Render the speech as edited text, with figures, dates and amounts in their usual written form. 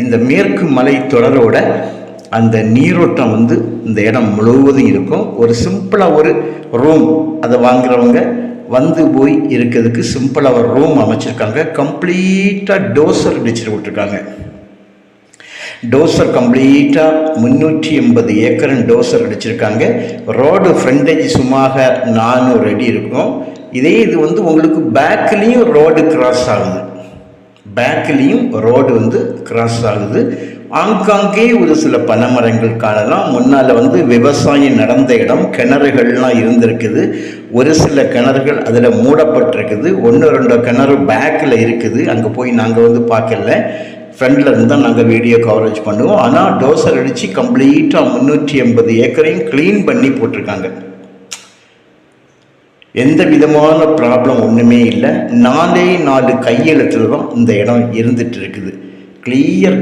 இந்த மேற்கு மலை தொடரோட அந்த நீரோட்டம் வந்து இந்த இடம் முழுவதும் இருக்கும். ஒரு சிம்பிளாக ஒரு ரூம் அதை வாங்குறவங்க வந்து போய் இருக்கிறதுக்கு சிம்பிளாக ஒரு ரூம் அமைச்சிருக்காங்க. கம்ப்ளீட்டாக டோசர் அடிச்சுட்டு விட்டுருக்காங்க. டோசர் கம்ப்ளீட்டாக 380 ஏக்கர் டோசர் அடிச்சிருக்காங்க. ரோடு ஃப்ரண்டேஜ் சும்மாக 400 அடி இருக்கும். இதே இது வந்து உங்களுக்கு பேக்லேயும் ரோடு கிராஸ் ஆகுது. பேக்லேயும் ரோடு வந்து கிராஸ் ஆகுது. ஆங்காங்கே ஒரு சில பனைமரங்கள் காணலாம். முன்னால் வந்து விவசாயம் நடந்த இடம், கிணறுகள்லாம் இருந்திருக்குது. ஒரு சில கிணறுகள் அதில் மூடப்பட்டிருக்குது. 1-2 கிணறு பேக்கில் இருக்குது. அங்கே போய் நாங்கள் வந்து பார்க்கல, ஃப்ரெண்டில் இருந்தால் நாங்கள் வீடியோ கவரேஜ் பண்ணுவோம். ஆனால் டோசர் அடித்து கம்ப்ளீட்டாக 380 ஏக்கரையும் க்ளீன் பண்ணி போட்டிருக்காங்க. எந்த விதமான ப்ராப்ளம் ஒன்றுமே இல்லை. 4 கையெழுத்தில் தான் இந்த இடம் இருந்துட்டு இருக்குது. கிளியர்